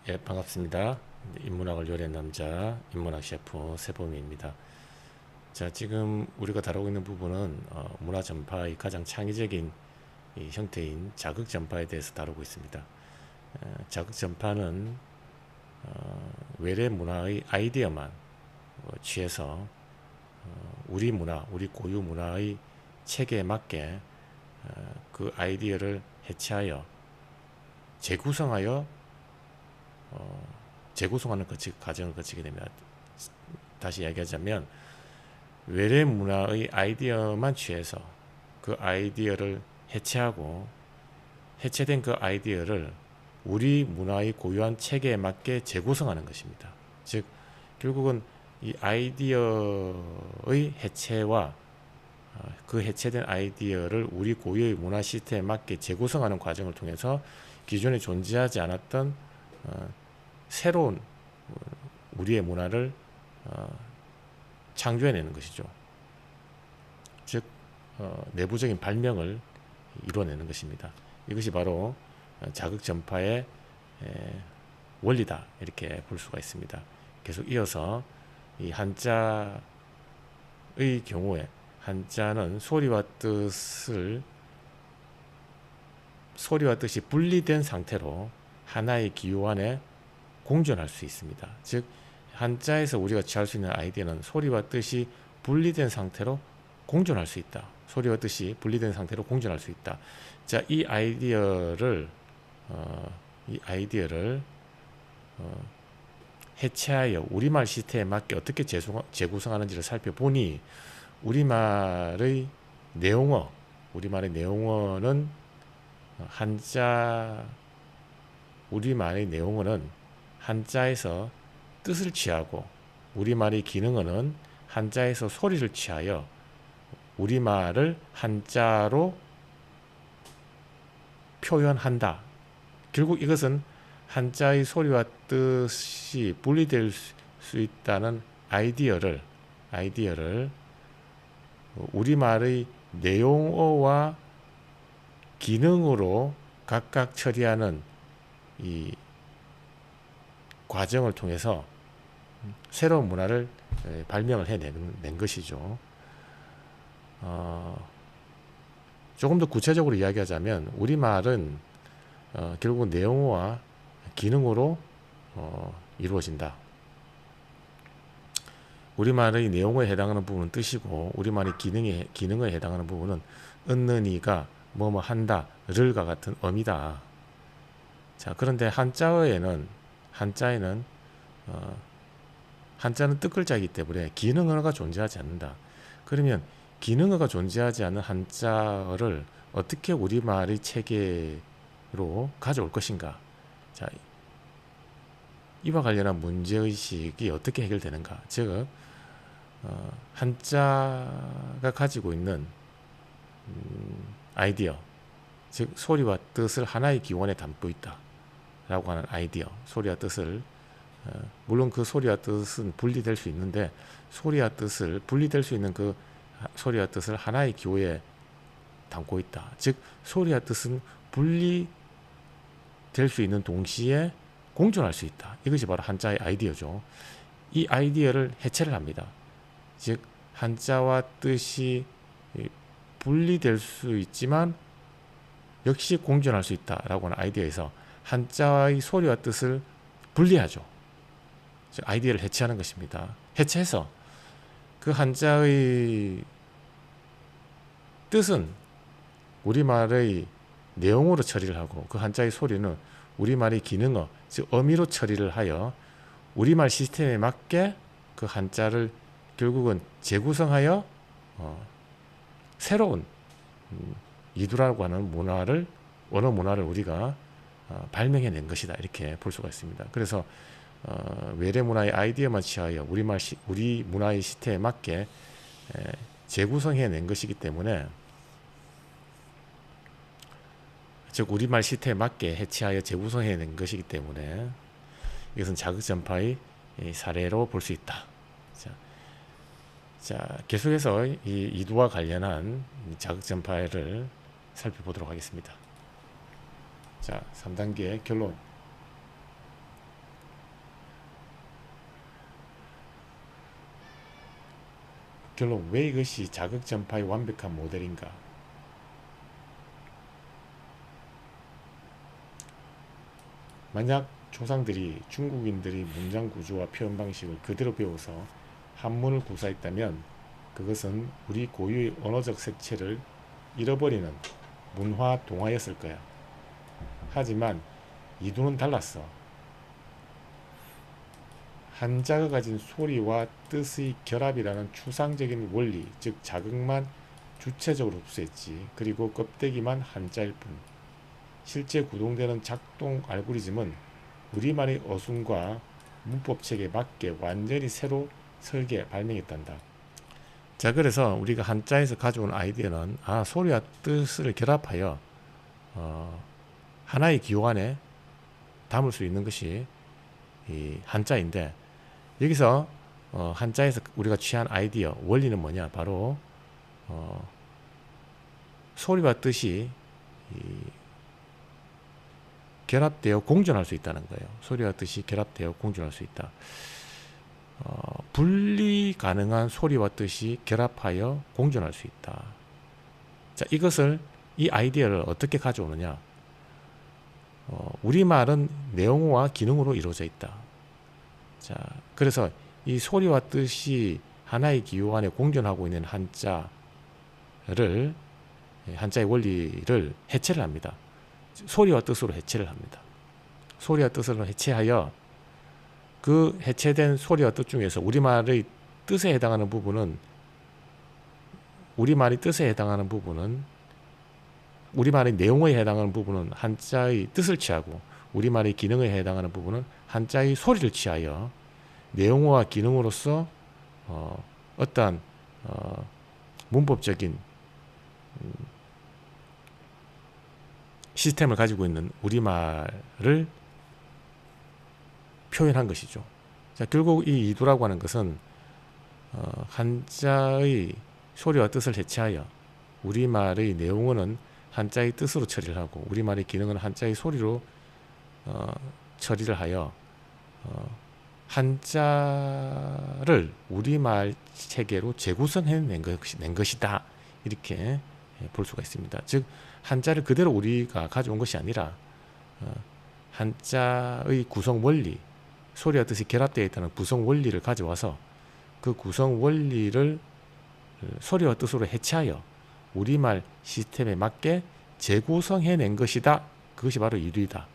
예, 반갑습니다. 인문학을 요리한 남자, 인문학 셰프 세범입니다. 자, 지금 우리가 다루고 있는 부분은 문화 전파의 가장 창의적인 이 형태인 자극 전파에 대해서 다루고 있습니다. 자극 전파는 외래 문화의 아이디어만 취해서 우리 문화, 우리 고유 문화의 체계에 맞게 그 아이디어를 해체하여 재구성하여 재구성하는 과정을 거치게 됩니다. 다시 이야기하자면 외래 문화의 아이디어만 취해서 그 아이디어를 해체하고 해체된 그 아이디어를 우리 문화의 고유한 체계에 맞게 재구성하는 것입니다. 즉 결국은 이 아이디어의 해체와 그 해체된 아이디어를 우리 고유의 문화 시스템에 맞게 재구성하는 과정을 통해서 기존에 존재하지 않았던 새로운 우리의 문화를 창조해내는 것이죠. 즉 내부적인 발명을 이루어내는 것입니다. 이것이 바로 자극 전파의 원리다 이렇게 볼 수가 있습니다. 계속 이어서 이 한자의 경우에 한자는 소리와 뜻이 분리된 상태로 하나의 기호 안에 공존할 수 있습니다. 즉 한자에서 우리가 취할 수 있는 아이디어는 소리와 뜻이 분리된 상태로 공존할 수 있다. 소리와 뜻이 분리된 상태로 공존할 수 있다. 자, 이 아이디어를 해체하여 우리말 시스템에 맞게 어떻게 재구성하는지를 살펴보니 우리말의 내용어는 우리말의 내용어는 한자에서 뜻을 취하고 우리말의 기능어는 한자에서 소리를 취하여 우리말을 한자로 표현한다. 결국 이것은 한자의 소리와 뜻이 분리될 수 있다는 아이디어를 우리말의 내용어와 기능으로 각각 처리하는 이 과정을 통해서 새로운 문화를 발명을 해낸 것이죠. 조금 더 구체적으로 이야기하자면 우리말은 결국 내용어와 기능으로 이루어진다. 우리말의 내용어에 해당하는 부분은 뜻이고 우리말의 기능에 해당하는 부분은 얻느니가 뭐뭐 한다를과 같은 어미다. 자, 그런데 한자에는 뜻글자이기 때문에 기능어가 존재하지 않는다. 그러면 기능어가 존재하지 않는 한자어를 어떻게 우리말의 체계로 가져올 것인가? 자, 이와 관련한 문제의식이 어떻게 해결되는가? 즉 한자가 가지고 있는 아이디어, 즉 소리와 뜻을 하나의 기원에 담고 있다 라고 하는 아이디어, 소리와 뜻을 물론 그 소리와 뜻은 분리될 수 있는데 분리될 수 있는 그 소리와 뜻을 하나의 기호에 담고 있다. 즉 소리와 뜻은 분리될 수 있는 동시에 공존할 수 있다. 이것이 바로 한자의 아이디어죠. 이 아이디어를 해체를 합니다. 즉 한자와 뜻이 분리될 수 있지만 역시 공존할 수 있다라고 하는 아이디어에서 한자의 소리와 뜻을 분리하죠. 즉 아이디어를 해체하는 것입니다. 해체해서 그 한자의 뜻은 우리말의 내용으로 처리를 하고 그 한자의 소리는 우리말의 기능어, 즉 어미로 처리를 하여 우리말 시스템에 맞게 그 한자를 결국은 재구성하여 새로운 이두라고 하는 언어 문화를 우리가 발명해낸 것이다. 이렇게 볼 수가 있습니다. 그래서 외래 문화의 아이디어만 취하여 우리 문화의 시스템에 맞게 재구성해낸 것이기 때문에 즉 우리말 시스템에 맞게 해체하여 재구성해낸 것이기 때문에 이것은 자극전파의 사례로 볼 수 있다. 자, 계속해서 이 이두와 관련한 자극전파를 살펴보도록 하겠습니다. 자, 3단계 결론. 결론, 왜 이것이 자극전파의 완벽한 모델인가? 만약 조상들이 중국인들이 문장 구조와 표현 방식을 그대로 배워서 한문을 구사했다면 그것은 우리 고유의 언어적 색채를 잃어버리는 문화 동화였을 거야. 하지만 이두는 달랐어. 한자가 가진 소리와 뜻의 결합이라는 추상적인 원리, 즉 자극만 주체적으로 흡수했지. 그리고 껍데기만 한자일 뿐. 실제 구동되는 작동 알고리즘은 우리말의 어순과 문법책에 맞게 완전히 새로 설계 발명했단다. 자, 그래서 우리가 한자에서 가져온 아이디어는 소리와 뜻을 결합하여 하나의 기호 안에 담을 수 있는 것이 이 한자인데, 여기서 한자에서 우리가 취한 아이디어 원리는 뭐냐? 바로 소리와 뜻이 결합되어 공존할 수 있다는 거예요. 소리와 뜻이 결합되어 공존할 수 있다. 분리 가능한 소리와 뜻이 결합하여 공존할 수 있다. 자, 이 아이디어를 어떻게 가져오느냐? 우리말은 내용어와 기능으로 이루어져 있다. 자, 그래서 이 소리와 뜻이 하나의 기호 안에 공존하고 있는 한자의 원리를 해체를 합니다. 소리와 뜻으로 해체를 합니다. 소리와 뜻으로 해체하여 그 해체된 소리와 뜻 중에서 우리말의 뜻에 해당하는 부분은 우리말의 내용에 해당하는 부분은 한자의 뜻을 취하고, 우리말의 기능에 해당하는 부분은 한자의 소리를 취하여 내용어와 기능으로서 어떠한 문법적인 시스템을 가지고 있는 우리말을 표현한 것이죠. 자, 결국 이 이두라고 하는 것은 한자의 소리와 뜻을 해체하여 우리말의 내용어는 한자의 뜻으로 처리를 하고, 우리말의 기능은 한자의 소리로 처리를 하여 한자를 우리말 체계로 재구성해낸 것이다. 이렇게 볼 수가 있습니다. 즉, 한자를 그대로 우리가 가져온 것이 아니라 한자의 구성 원리, 소리와 뜻이 결합되어 있다는 구성 원리를 가져와서 그 구성 원리를 소리와 뜻으로 해체하여 우리말 시스템에 맞게 재구성해낸 것이다. 그것이 바로 이두이다.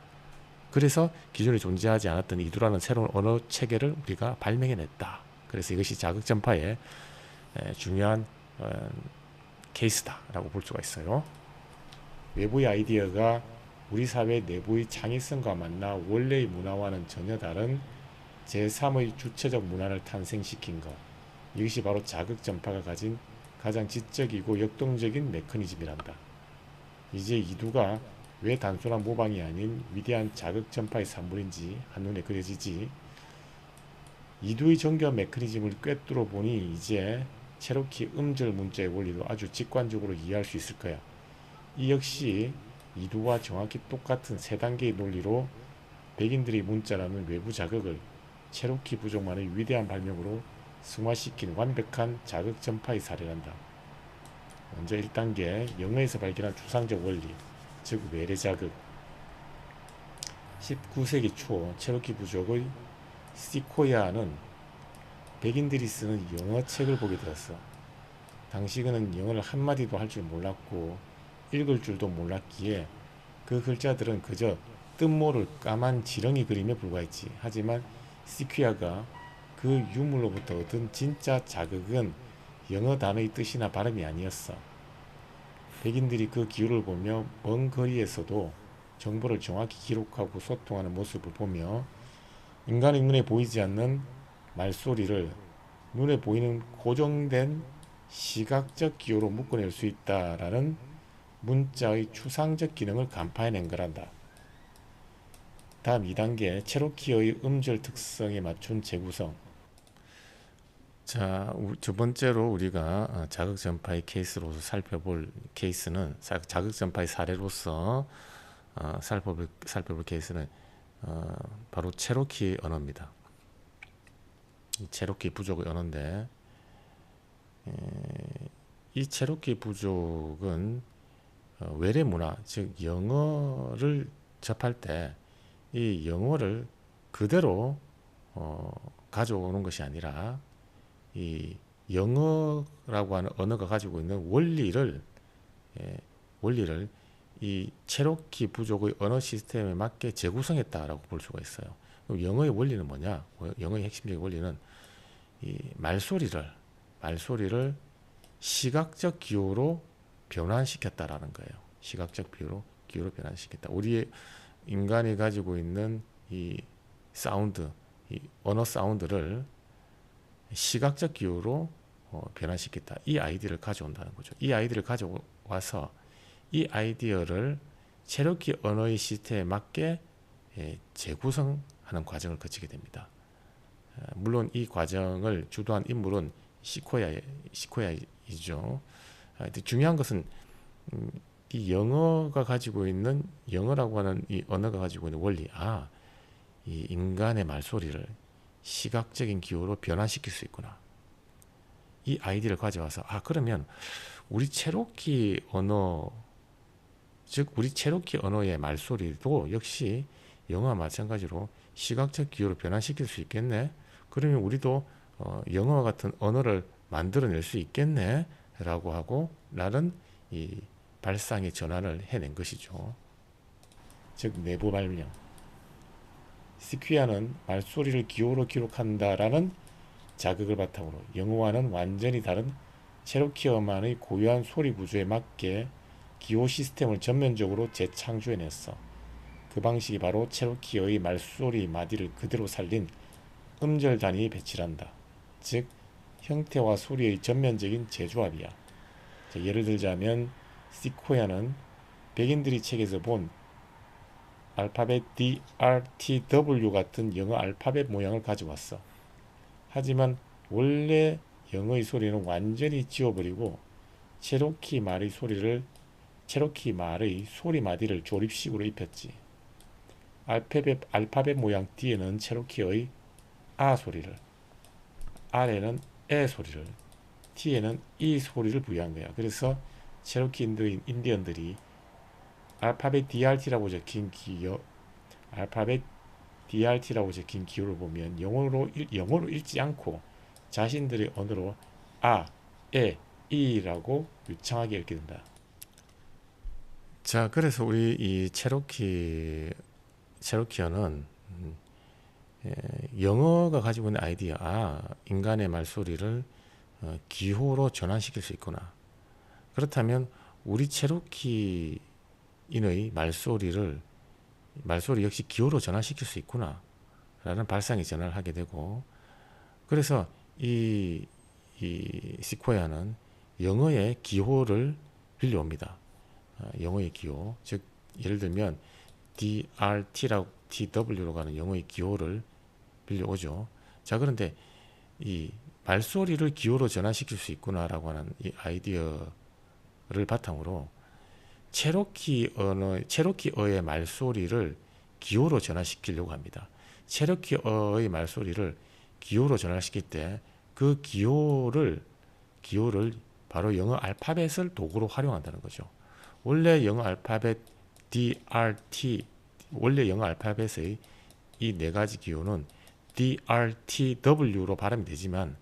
그래서 기존에 존재하지 않았던 이두라는 새로운 언어 체계를 우리가 발명해냈다. 그래서 이것이 자극전파의 중요한 케이스다라고 볼 수가 있어요. 외부의 아이디어가 우리 사회 내부의 창의성과 만나 원래의 문화와는 전혀 다른 제3의 주체적 문화를 탄생시킨 것. 이것이 바로 자극전파가 가진 가장 지적이고 역동적인 메커니즘이란다. 이제 이두가 왜 단순한 모방이 아닌 위대한 자극전파의 산물인지 한눈에 그려지지. 이두의 정교한 메커니즘을 꿰뚫어 보니 이제 체로키 음절 문자의 원리도 아주 직관적으로 이해할 수 있을 거야. 이 역시 이두와 정확히 똑같은 세 단계의 논리로 백인들의 문자라는 외부 자극을 체로키 부족만의 위대한 발명으로 승화시킨 완벽한 자극전파의 사례란다. 먼저 1단계, 영어에서 발견한 추상적 원리, 즉 외래자극. 19세기 초 체로키 부족의 시코야는 백인들이 쓰는 영어책을 보게 되었어. 당시 그는 영어를 한마디도 할 줄 몰랐고 읽을 줄도 몰랐기에 그 글자들은 그저 뜻모를 까만 지렁이 그림에 불과했지. 하지만 시퀴아가 그 유물로부터 얻은 진짜 자극은 영어 단어의 뜻이나 발음이 아니었어. 백인들이 그 기호를 보며 먼 거리에서도 정보를 정확히 기록하고 소통하는 모습을 보며 인간의 눈에 보이지 않는 말소리를 눈에 보이는 고정된 시각적 기호로 묶어낼 수 있다라는 문자의 추상적 기능을 간파해낸 거란다. 다음 2단계, 체로키어의 음절 특성에 맞춘 재구성. 자, 두 번째로 우리가 자극전파의 케이스로서 살펴볼 케이스는, 자극전파의 사례로서 살펴볼 케이스는 바로 체로키 언어입니다. 체로키 부족의 언어인데, 이 체로키 부족은 외래 문화, 즉 영어를 접할 때 이 영어를 그대로 가져오는 것이 아니라 이 영어라고 하는 언어가 가지고 있는 원리를 이 체로키 부족의 언어 시스템에 맞게 재구성했다라고 볼 수가 있어요. 그럼 영어의 원리는 뭐냐? 영어의 핵심적인 원리는 이 말소리를 시각적 기호로 변환시켰다라는 거예요. 시각적 기호로 변환시켰다. 우리 인간이 가지고 있는 이 사운드, 이 언어 사운드를 시각적 기호로 변환시켰다. 이 아이디어를 가져온다는 거죠. 이 아이디어를 가져와서 이 아이디어를 체로키 언어의 시스템에 맞게 재구성하는 과정을 거치게 됩니다. 물론 이 과정을 주도한 인물은 시코야이죠. 중요한 것은 이 영어가 가지고 있는 영어라고 하는 이 언어가 가지고 있는 원리, 이 인간의 말소리를 시각적인 기호로 변환시킬 수 있구나. 이 아이디어를 가져와서 그러면 우리 체로키 언어, 즉 우리 체로키 언어의 말소리도 역시 영어와 마찬가지로 시각적 기호로 변환시킬 수 있겠네. 그러면 우리도 영어와 같은 언어를 만들어낼 수 있겠네 라고 하고 나는 이 발상의 전환을 해낸 것이죠. 즉 내부 발명. 시퀴아는 말소리를 기호로 기록한다라는 자극을 바탕으로 영어와는 완전히 다른 체로키어만의 고유한 소리 구조에 맞게 기호 시스템을 전면적으로 재창조해냈어. 그 방식이 바로 체로키어의 말소리 마디를 그대로 살린 음절 단위의 배치란다. 즉 형태와 소리의 전면적인 재조합이야. 예를 들자면 시코야는 백인들이 책에서 본 알파벳 D, R, T, W 같은 영어 알파벳 모양을 가져왔어. 하지만 원래 영어의 소리는 완전히 지워버리고 체로키 말의 소리 마디를 조립식으로 입혔지. 알파벳 모양 D에는 체로키의 아 소리를, R에는 에 소리를, T에는 이 소리를 부여한 거야. 그래서 체로키 인디언들이 알파벳 DRT라고 적힌 기호를 보면 영어로 읽지 않고 자신들의 언어로 에, 이라고 유창하게 읽게 된다. 자, 그래서 우리 이 체로키어는 영어가 가지고 있는 아이디어, 인간의 말소리를 기호로 전환시킬 수 있구나. 그렇다면 우리 체로키인의 말소리 역시 기호로 전환시킬 수 있구나 라는 발상의 전환을 하게 되고, 그래서 이 시코야는 영어의 기호를 빌려옵니다. 영어의 기호, 즉 예를 들면 DRTW로 가는 영어의 기호를 빌려오죠. 자, 그런데 이 말소리를 기호로 전환시킬 수 있구나라고 하는 이 아이디어를 바탕으로 체로키어의 말소리를 기호로 전환시키려고 합니다. 체로키어의 말소리를 기호로 전환시킬 때 그 기호를 바로 영어 알파벳을 도구로 활용한다는 거죠. 원래 영어 알파벳 DRT, 원래 영어 알파벳의 이 네 가지 기호는 DRTW로 발음이 되지만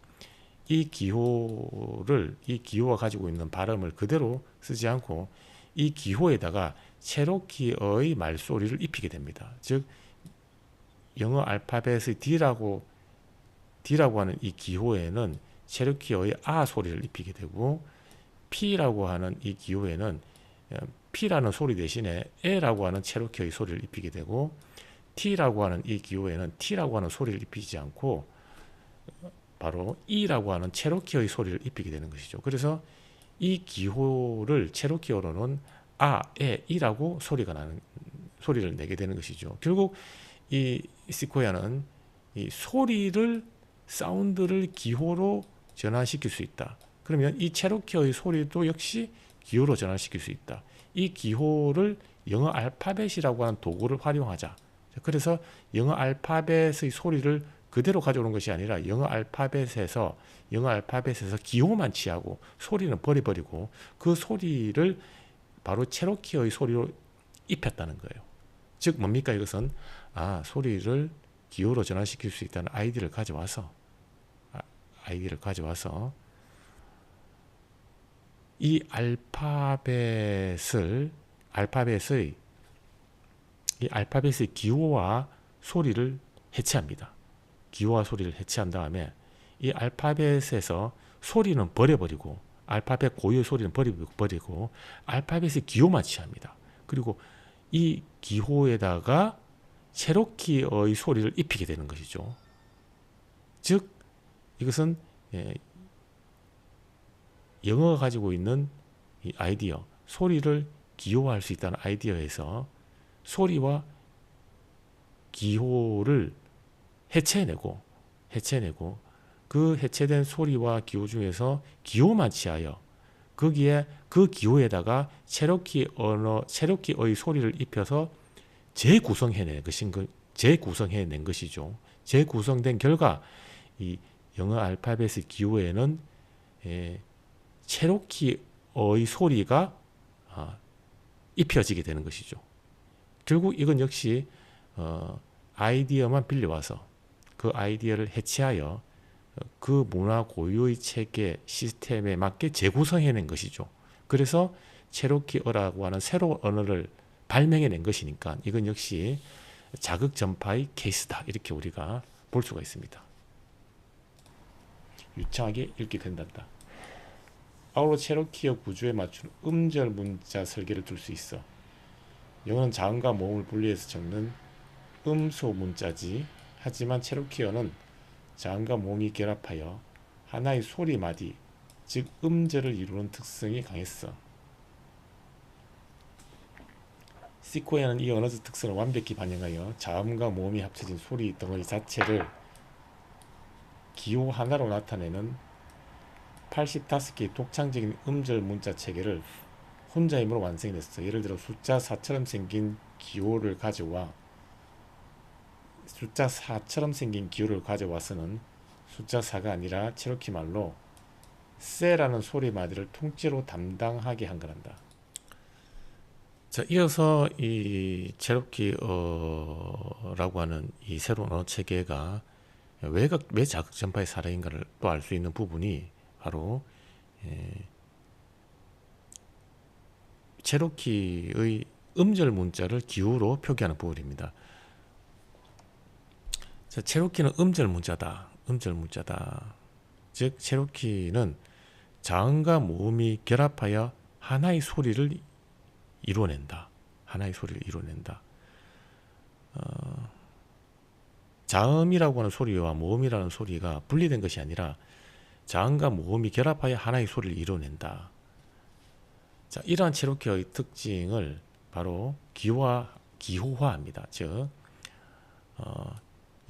이 기호가 가지고 있는 발음을 그대로 쓰지 않고 이 기호에다가 체로키어의 말소리를 입히게 됩니다. 즉 영어 알파벳의 D라고 하는 이 기호에는 체로키어의 소리를 입히게 되고, P라고 하는 이 기호에는 P라는 소리 대신에 에라고 하는 체로키어의 소리를 입히게 되고, T라고 하는 이 기호에는 T라고 하는 소리를 입히지 않고 바로 E라고 하는 체로키어의 소리를 입히게 되는 것이죠. 그래서 이 기호를 체로키어로는 에, 이라고 소리를 내게 되는 것이죠. 결국 이 시코야는 이 사운드를 기호로 전환시킬 수 있다. 그러면 이 체로키어의 소리도 역시 기호로 전환시킬 수 있다. 이 기호를 영어 알파벳이라고 하는 도구를 활용하자. 그래서 영어 알파벳의 소리를 그대로 가져오는 것이 아니라 영어 알파벳에서 기호만 취하고 소리는 버려버리고 그 소리를 바로 체로키어의 소리로 입혔다는 거예요. 즉 뭡니까? 이것은 소리를 기호로 전환시킬 수 있다는 아이디어를 가져와서 이 알파벳의 기호와 소리를 해체합니다. 기호와 소리를 해체한 다음에 이 알파벳에서 소리는 버려버리고 알파벳 고유의 소리는 버리고 알파벳의 기호만 취합니다. 그리고 이 기호에다가 체로키어의 소리를 입히게 되는 것이죠. 즉 이것은 영어가 가지고 있는 이 아이디어, 소리를 기호화할 수 있다는 아이디어에서 소리와 기호를 해체해내고 그 해체된 소리와 기호 중에서 기호만 취하여 거기에 그 기호에다가 체로키어의 소리를 입혀서 재구성해낸 것이죠. 재구성된 결과 이 영어 알파벳의 기호에는 체로키어의 소리가 입혀지게 되는 것이죠. 결국 이건 역시 아이디어만 빌려와서 그 아이디어를 해체하여 그 문화 고유의 체계 시스템에 맞게 재구성해낸 것이죠. 그래서 체로키어라고 하는 새로운 언어를 발명해낸 것이니까 이건 역시 자극 전파의 케이스다, 이렇게 우리가 볼 수가 있습니다. 유창하게 읽게 된단다. 아울러 체로키어 구조에 맞춘 음절 문자 설계를 둘 수 있어. 영어는 자음과 모음을 분리해서 적는 음소 문자지, 하지만 체로키어는 자음과 모음이 결합하여 하나의 소리 마디, 즉 음절을 이루는 특성이 강했어. 시코야는 이 언어적 특성을 완벽히 반영하여 자음과 모음이 합쳐진 소리 덩어리 자체를 기호 하나로 나타내는 85개의 독창적인 음절 문자 체계를 혼자 힘으로 완성했어. 예를 들어 숫자 4처럼 생긴 기호를 가져와서는 숫자 4가 아니라 체로키 말로 세라는 소리 마디를 통째로 담당하게 한 거란다. 자, 이어서 이 체로키어라고 하는 이 새로운 언어 체계가 왜 자극 전파의 사례인가를 또 알 수 있는 부분이 바로 체로키의 음절 문자를 기호로 표기하는 부분입니다. 자, 체로키는 음절 문자다. 즉 체로키는 자음과 모음이 결합하여 하나의 소리를 이루어낸다. 자음이라고 하는 소리와 모음이라는 소리가 분리된 것이 아니라 자음과 모음이 결합하여 하나의 소리를 이루어낸다. 자, 이러한 체로키어의 특징을 바로 기호화합니다. 즉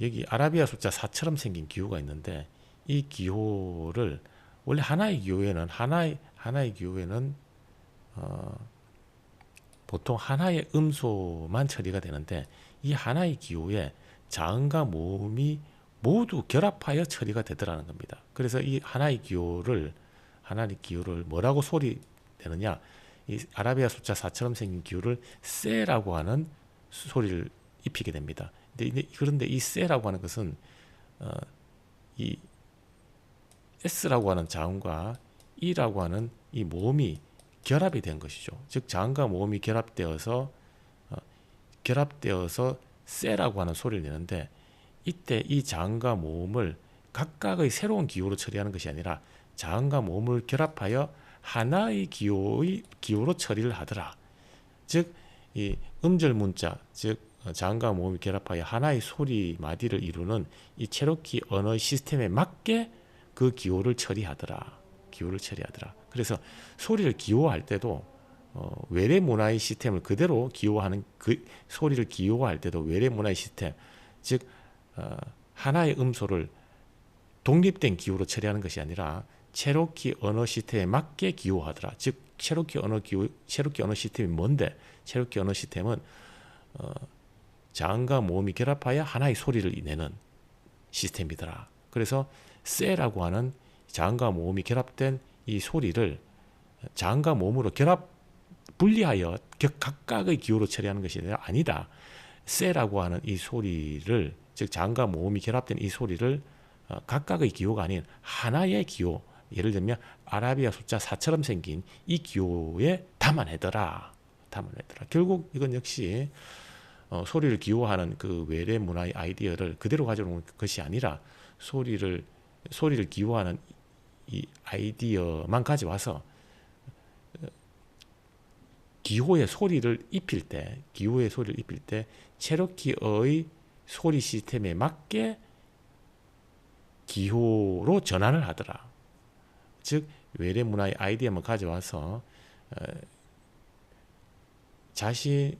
여기 아라비아 숫자 4처럼 생긴 기호가 있는데 이 기호를 원래 하나의 기호에는 보통 하나의 음소만 처리가 되는데 이 하나의 기호에 자음과 모음이 모두 결합하여 처리가 되더라는 겁니다. 그래서 이 하나의 기호를 뭐라고 소리내느냐, 이 아라비아 숫자 4처럼 생긴 기호를 세라고 하는 소리를 입히게 됩니다. 그런데 이 세라고 하는 것은 이 S라고 하는 자음과 E라고 하는 이 모음이 결합이 된 것이죠. 즉 자음과 모음이 결합되어서 세라고 하는 소리를 내는데, 이때 이 자음과 모음을 각각의 새로운 기호로 처리하는 것이 아니라 자음과 모음을 결합하여 하나의 기호로 처리를 하더라. 즉 이 음절 문자, 즉 자음과 모음이 결합하여 하나의 소리 마디를 이루는 이 체로키 언어 시스템에 맞게 그 기호를 처리하더라. 그래서 소리를 기호할 때도 외래 문화의 시스템을 그대로 기호하는, 그 소리를 기호할 때도 외래 문화의 시스템, 즉 하나의 음소를 독립된 기호로 처리하는 것이 아니라 체로키 언어 시스템에 맞게 기호하더라. 즉 체로키 언어 시스템이 뭔데? 체로키 언어 시스템은 자음과 모음이 결합하여 하나의 소리를 내는 시스템이더라. 그래서 세라고 하는 자음과 모음이 결합된 이 소리를 자음과 모음으로 분리하여 각각의 기호로 처리하는 것이 아니다. 세라고 하는 이 소리를, 즉 자음과 모음이 결합된 이 소리를 각각의 기호가 아닌 하나의 기호, 예를 들면 아라비아 숫자 4처럼 생긴 이 기호에 담아내더라. 결국 이건 역시 소리를 기호하는 그 외래 문화의 아이디어를 그대로 가져온 것이 아니라 소리를 기호하는 이 아이디어만 가져와서 기호의 소리를 입힐 때 체로키어의 소리 시스템에 맞게 기호로 전환을 하더라. 즉 외래 문화의 아이디어만 가져와서 자신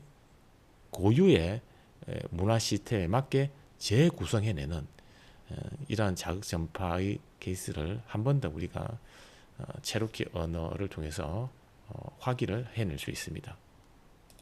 고유의 문화 시스템에 맞게 재구성해내는 이러한 자극 전파의 케이스를 한 번 더 우리가 체로키 언어를 통해서 확인을 해낼 수 있습니다.